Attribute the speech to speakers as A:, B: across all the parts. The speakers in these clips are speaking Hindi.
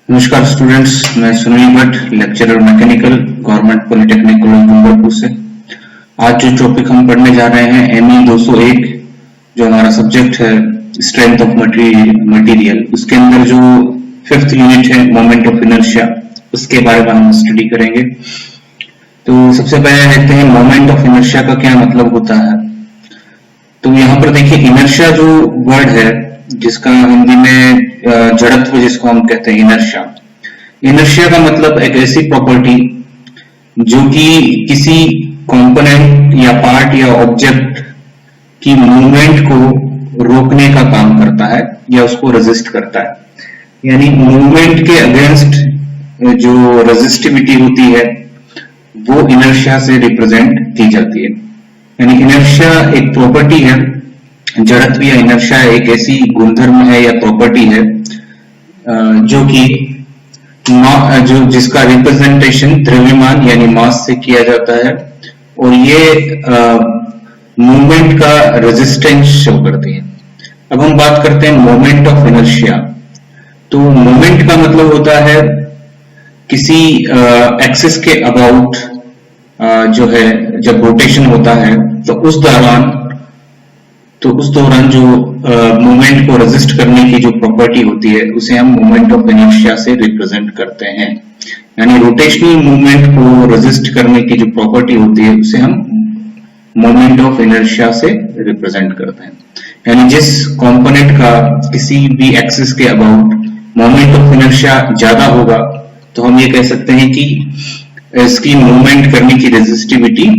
A: नमस्कार स्टूडेंट्स, मैं Sunil Bhatt, lecturer mechanical, government polytechnic college Dungarpur से। आज जो टॉपिक हम पढ़ने जा रहे हैं ME 201, जो हमारा सब्जेक्ट है स्ट्रेंथ ऑफ मटेरियल, उसके अंदर जो 5th यूनिट है मोमेंट ऑफ इनर्शिया, उसके बारे में हम स्टडी करेंगे। तो सबसे पहले देखते हैं मोमेंट ऑफ इनर्शिया का क्या मतलब होता है। तो यहाँ पर देखिए, इनर्शिया जो वर्ड है, जिसका हिंदी में जड़त्व जिसको हम कहते हैं इनर्शिया। इनर्शिया का मतलब एक ऐसी प्रॉपर्टी जो कि किसी कंपोनेंट या पार्ट या ऑब्जेक्ट की मूवमेंट को रोकने का काम करता है या उसको रेजिस्ट करता है। यानी मूवमेंट के अगेंस्ट जो रेजिस्टिविटी होती है वो इनर्शिया से रिप्रेजेंट की जाती है। यानी इनर्शिया एक प्रॉपर्टी है, जड़त्व या इनर्शिया एक ऐसी गुणधर्म है या प्रॉपर्टी है जो कि जिसका रिप्रेजेंटेशन द्रव्यमान यानी मास से किया जाता है, और ये मूवमेंट का रेजिस्टेंस शो करती है। अब हम बात करते हैं मोमेंट ऑफ इनर्शिया। तो मोमेंट का मतलब होता है किसी एक्सिस के अबाउट जो है, जब रोटेशन होता है तो उस दौरान जो मूवमेंट को रेजिस्ट करने की जो प्रॉपर्टी होती है उसे हम मोमेंट ऑफ इनर्शिया से रिप्रेजेंट करते हैं। यानी रोटेशनल मूवमेंट को रेजिस्ट करने की जो प्रॉपर्टी होती है उसे हम मोमेंट ऑफ इनर्शिया से रिप्रेजेंट करते हैं। यानी जिस कंपोनेंट का किसी भी एक्सिस के अबाउट मोमेंट ऑफ इनर्शिया ज्यादा होगा तो हम ये कह सकते हैं कि इसकी मूवमेंट करने की रेजिस्टिविटी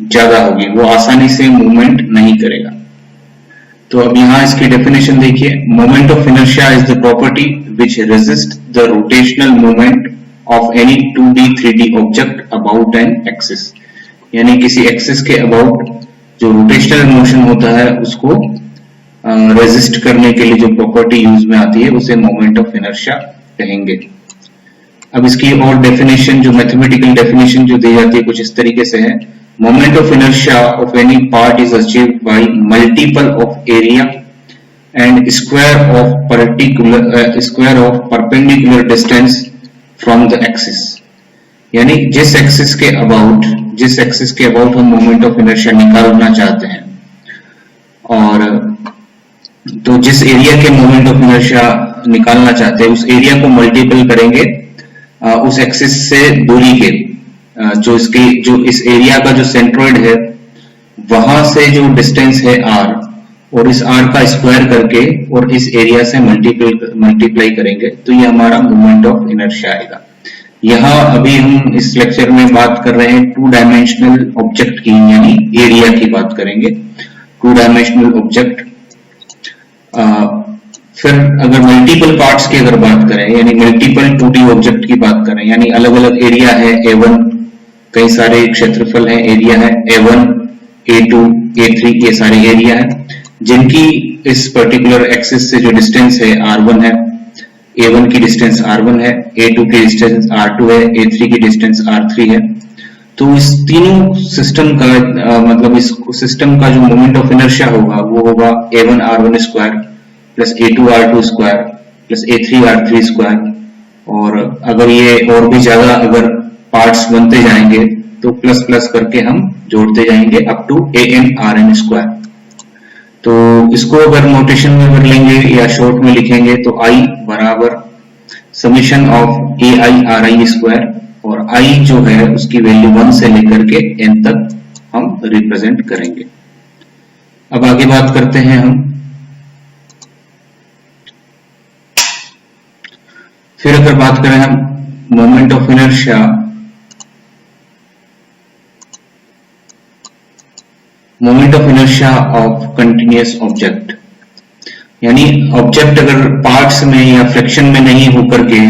A: ज्यादा होगी, वो आसानी से मूवमेंट नहीं करेगा। तो अब यहाँ इसकी डेफिनेशन देखिए, moment of inertia is the property which resist the rotational movement of any 2D 3D object about an axis. यानी किसी एक्सिस के अबाउट जो रोटेशनल मोशन होता है उसको रेजिस्ट करने के लिए जो प्रॉपर्टी यूज में आती है उसे मोमेंट ऑफ इनर्शिया कहेंगे। अब इसकी और डेफिनेशन, जो मैथमेटिकल डेफिनेशन जो दी जाती है, कुछ इस तरीके से है। Moment of inertia of any part is achieved by multiple of area and square of perpendicular distance from the axis। यानी जिस एक्सिस के अबाउट हम मोमेंट ऑफ इनर्शिया निकालना चाहते हैं, और तो जिस एरिया के मोमेंट ऑफ इनर्शिया निकालना चाहते हैं उस एरिया को मल्टीपल करेंगे उस एक्सिस से दूरी के, जो इस एरिया का जो सेंट्रोइड है वहां से जो डिस्टेंस है r, और इस r का स्क्वायर करके और इस एरिया से मल्टीप्लाई करेंगे तो ये हमारा मोमेंट ऑफ इनर्शिया आएगा। यहाँ अभी हम इस लेक्चर में बात कर रहे हैं 2 डायमेंशनल ऑब्जेक्ट की, यानी एरिया की बात करेंगे, 2 डायमेंशनल ऑब्जेक्ट। फिर अगर मल्टीपल पार्ट्स की अगर बात करें, यानी मल्टीपल 2D ऑब्जेक्ट की बात करें, यानी अलग अलग एरिया है A1, कई सारे क्षेत्रफल है, एरिया है A1, A2, A3, ये सारे एरिया है जिनकी इस पर्टिकुलर एक्सिस से जो डिस्टेंस है R1 है, A1 की डिस्टेंस R1 है, A2 की डिस्टेंस R2 है, A3 की डिस्टेंस R3 है। तो इस तीनों सिस्टम का मतलब इस सिस्टम का जो मोमेंट ऑफ इनर्शिया होगा वो होगा A1 R1 square plus A2 R2 square plus A3 R3 square, और अगर ये और भी ज्यादा अगर पार्ट्स बनते जाएंगे तो प्लस प्लस करके हम जोड़ते जाएंगे up to AN RN square. तो इसको अगर नोटेशन में कर लेंगे या शॉर्ट में लिखेंगे तो I बराबर summation of AI RI square, और I जो है उसकी वैल्यू 1 से लेकर के N तक हम रिप्रेजेंट करेंगे। अब आगे बात करते हैं हम, फिर अगर बात करें हम moment of inertia, moment of inertia of continuous object. यानी ऑब्जेक्ट अगर पार्ट्स में या फ्रैक्शन में नहीं होकर के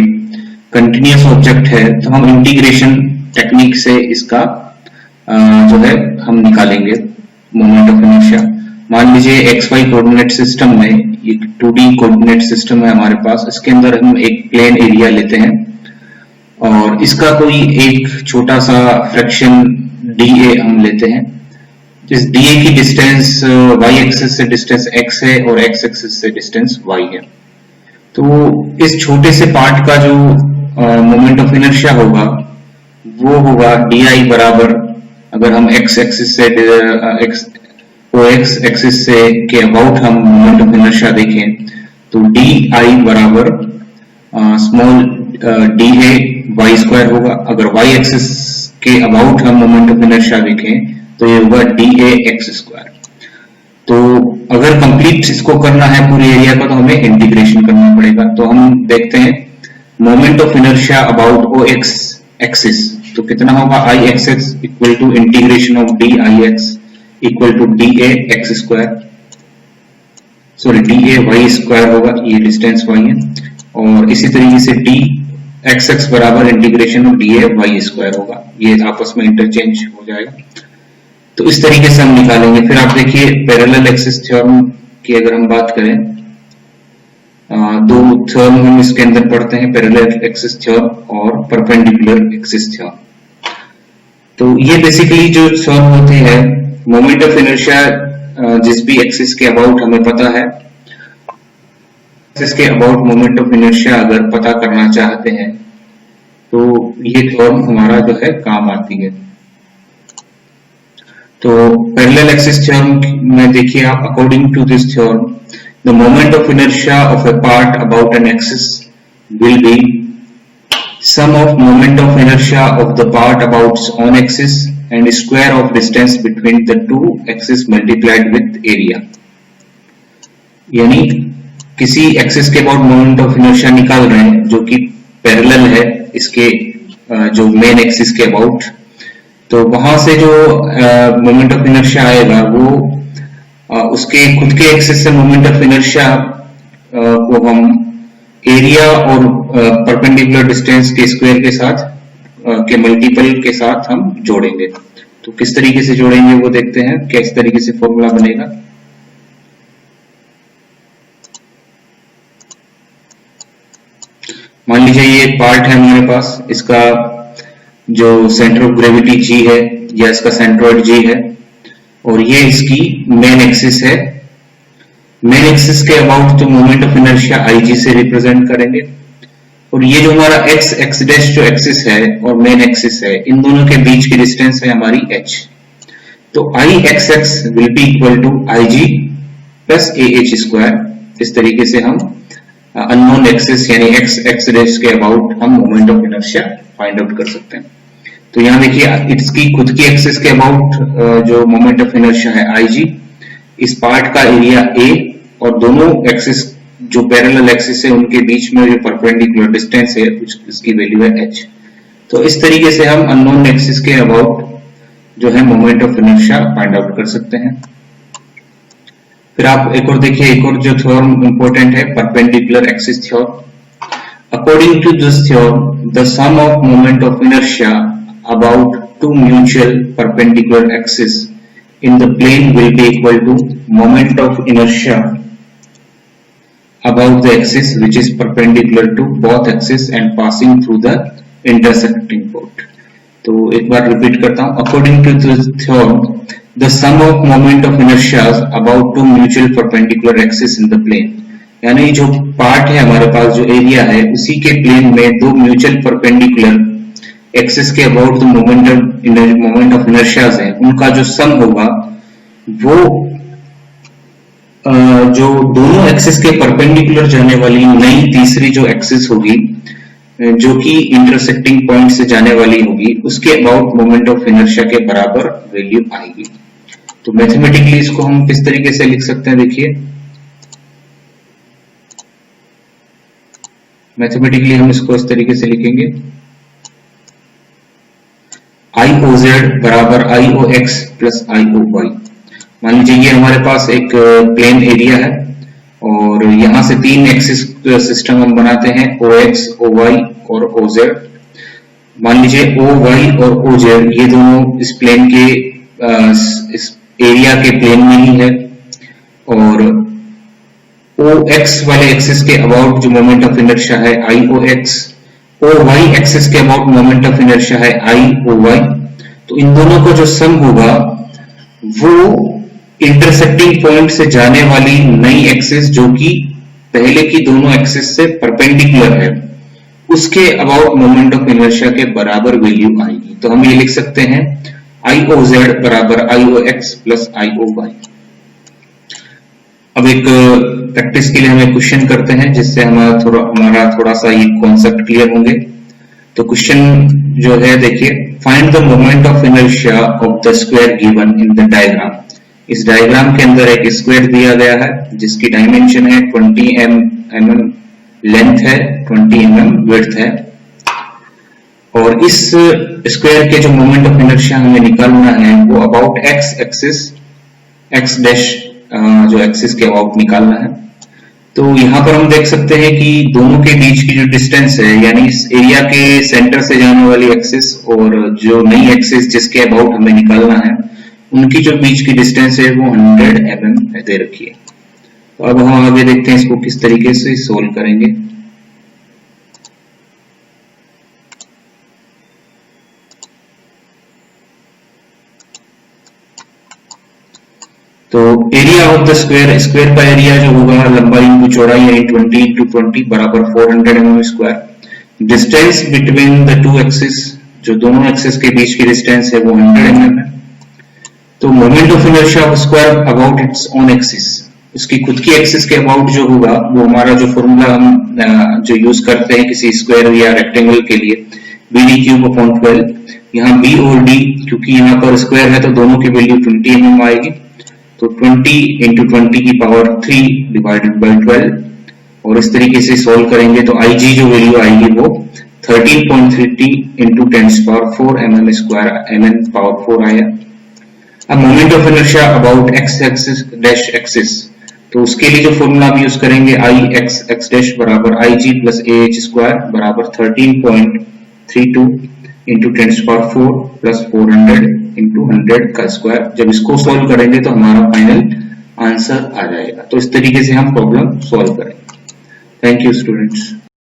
A: कंटिन्यूअस ऑब्जेक्ट है तो हम इंटीग्रेशन टेक्निक से इसका जो है हम निकालेंगे मोमेंट ऑफ इनर्शिया। मान लीजिए XY कोऑर्डिनेट सिस्टम में, एक 2D कोऑर्डिनेट सिस्टम है हमारे पास, इसके अंदर हम एक प्लेन एरिया लेते हैं और इसका कोई एक छोटा सा फ्रैक्शन dA हम लेते हैं। इस dA की डिस्टेंस y एक्सिस से डिस्टेंस x है और x एक्सिस से डिस्टेंस y है। तो इस छोटे से पार्ट का जो मोमेंट ऑफ इनर्शिया होगा वो होगा डी बराबर, अगर हम एक्स एक्सिस से एक्स एक्सिस से के अबाउट हम मोमेंट ऑफ इनर्शिया देखें तो डी आई बराबर small d A Y square होगा। अगर वाई एक्सिस के अबाउट हम मोमेंट ऑफ इनर्शिया देखें तो ये होगा डी ए एक्स स्क्वायर। तो अगर कंप्लीट इसको करना है पूरे एरिया का तो हमें इंटीग्रेशन करना पड़ेगा। तो हम देखते हैं moment of inertia about O X axis, तो कितना होगा I X X equal to integration of D I X equal to D A X square, sorry D A Y square होगा, ये डिस्टेंस वाई है। और इसी तरीके से डी एक्स एक्स बराबर integration of D A Y square होगा, ये आपस में इंटरचेंज हो जाएगा। तो इस तरीके से हम निकालेंगे। फिर आप देखिए पैरेलल एक्सिस थ्योरम की अगर हम बात करें, दो थ्योरम हम इसके अंदर पढ़ते हैं, पैरेलल एक्सिस थ्योरम और परपेंडिकुलर एक्सिस थ्योरम। तो ये बेसिकली जो थ्योरम होते हैं मोमेंट ऑफ इनर्शिया जिस भी एक्सिस के अबाउट हमें पता है, एक्सिस के अबाउट मोमेंट ऑफ इनर्शिया अगर पता करना चाहते हैं तो ये थ्योरम हमारा जो है काम आती है। तो पैरेलल एक्सिस थ्योरम में देखिए आप, according to this theorem the moment of inertia of a part about an axis will be sum of moment of inertia of the part about its own axis and square of distance between the two axes multiplied with area। यानी किसी एक्सिस के अबाउट मोमेंट ऑफ इनर्शिया निकाल रहे हैं जो कि पैरेलल है इसके जो मेन एक्सिस के अबाउट, तो वहां से जो मोमेंट ऑफ इनर्शिया आएगा वो उसके खुद के एक्सिस से मोमेंट ऑफ इनर्शिया को हम एरिया और परपेंडिकुलर डिस्टेंस के स्क्वायर के साथ के मल्टीपल के साथ हम जोड़ेंगे। तो किस तरीके से जोड़ेंगे वो देखते हैं, किस तरीके से फॉर्मूला बनेगा। मान लीजिए ये एक पार्ट है हमारे पास, इसका जो सेंटर ऑफ ग्रेविटी जी है या इसका सेंट्रोइड जी है और ये इसकी मेन एक्सिस है। मेन एक्सिस के अबाउट तो मोमेंट ऑफ इनर्शिया आई जी से रिप्रेजेंट करेंगे और ये जो हमारा एक्स एक्स डैश जो एक्सिस है और मेन एक्सिस है, इन दोनों के बीच की डिस्टेंस है हमारी एच। तो I X X will be equal to I G plus A H square. इस तरीके से हम अननोन एक्सिस यानी एक्स एक्स डैश के अबाउट हम moment of inertia find out कर सकते हैं। तो यहाँ देखिए इसकी खुद की एक्सिस के अबाउट जो मोमेंट ऑफ इनर्शिया है आई जी, इस पार्ट का एरिया ए और दोनों एक्सिस जो पैरेलल एक्सिस है उनके बीच में जो परपेंडिकुलर डिस्टेंस है उसकी वैल्यू है h। तो इस तरीके से हम अननोन एक्सिस के अबाउट जो है moment of inertia find out कर सकते हैं। फिर आप एक और देखिए, एक और जो थ्योरम इंपॉर्टेंट है perpendicular axis theorem. According to this theorem the sum of moment of inertia about two mutual perpendicular axis in the plane will be equal to moment of inertia about the axis which is perpendicular to both axes and passing through the intersecting point। तो एक बार रिपीट करता हूं, according to this theorem the sum of moment of inertia about two mutual perpendicular axes in the plane, यानी जो पार्ट है हमारे पास जो एरिया है उसी के प्लेन में दो म्यूचुअल परपेंडिकुलर एक्सिस के अबाउट जो मोमेंट ऑफ इनर्शियाज है उनका जो सम होगा वो जो दोनों एक्सिस के परपेंडिकुलर जाने वाली नई तीसरी जो एक्सिस होगी जो कि इंटरसेक्टिंग पॉइंट से जाने वाली होगी उसके अबाउट मोमेंट ऑफ इनर्शिया के बराबर वैल्यू आएगी। तो मैथमेटिकली इसको हम किस तरीके से लिख सकते हैं, देखिए मैथमेटिकली हम इसको इस तरीके से लिखेंगे आई ओ जेड बराबर आई ओ एक्स प्लस आई ओ वाई। मान लीजिए ये हमारे पास एक प्लेन एरिया है और यहाँ से तीन एक्सिस सिस्टम हम बनाते हैं ओ एक्स ओ वाई और ओ जेड। मान लीजिए ओ वाई और ओ जेड ये दोनों इस प्लेन के इस एरिया के प्लेन में ही है और ओ एक्स वाले एक्सिस के अबाउट जो मोमेंट ऑफ इनर्शिया है आई ओ एक्स, ओ वाई एक्सिस के अबाउट मोमेंट ऑफ इनर्शिया है आई ओ वाई। तो इन दोनों का जो सम होगा वो इंटरसेक्टिंग पॉइंट से जाने वाली नई एक्सिस जो कि पहले की दोनों एक्सिस से परपेंडिकुलर है, उसके अबाउट मोमेंट ऑफ इनर्शिया के बराबर वैल्यू आएगी। तो हम ये लिख सकते हैं IOZ बराबर IOX प्लस IOY। अब एक प्रैक्टिस के लिए हम एक क्वेश्चन करते हैं जिससे हमारा थोड़ा सा ये कॉन्सेप्ट क्लियर होंगे। तो क्वेश्चन जो है देखिए, find the moment of inertia of the square given in the diagram. इस डायग्राम के अंदर एक स्क्वायर दिया गया है जिसकी डायमेंशन है 20 mm लेंथ है, 20 mm विड्थ है, और इस स्क्वायर के जो मोमेंट ऑफ इनर्शिया हमें निकालना है वो about x axis, x dash जो एक्सिस के अबाउट निकालना है। तो यहाँ पर हम देख सकते हैं कि दोनों के बीच की जो डिस्टेंस है, यानी इस एरिया के सेंटर से जाने वाली एक्सिस और जो नई एक्सिस जिसके अबाउट हमें निकालना है, उनकी जो बीच की डिस्टेंस है वो 100 mm दे रखी है। तो अब हम आगे देखते हैं इसको किस तरीके से सोल्व करेंगे। तो area of the square, square का एरिया जो होगा लंबाई इंटू चौड़ाई यानी 20 इंटू 20 बराबर 400 mm square. Distance between the two axis, जो दोनों एक्सिस के बीच की डिस्टेंस है वो 100 mm है। तो moment of inertia of square about its own axis, उसकी खुद की एक्सिस के अबाउट जो होगा वो हमारा जो फॉर्मूला हम जो यूज करते हैं किसी स्क्वायर या रेक्टेंगल के लिए, BD³/12। यहाँ B और D क्योंकि यहाँ पर स्क्वायर है तो दोनों की वैल्यू 20 mm आएगी, तो 20 इंटू 20 की पावर 3 डिवाइडेड बाई 12, और इस तरीके से सोल्व करेंगे तो IG जो वैल्यू आएगी वो 13.30 into 10⁴ mm square mn power 4 आया। अब moment of inertia about x axis dash axis, तो उसके लिए जो फॉर्मूला आप यूज करेंगे IX x डैश बराबर IG प्लस AH स्क्वायर बराबर 13.32 इंटू 10⁴ प्लस 400 इंटू 100 का स्क्वायर। जब इसको सॉल्व करेंगे तो हमारा फाइनल आंसर आ जाएगा। तो इस तरीके से हम प्रॉब्लम सॉल्व करेंगे। Thank you students.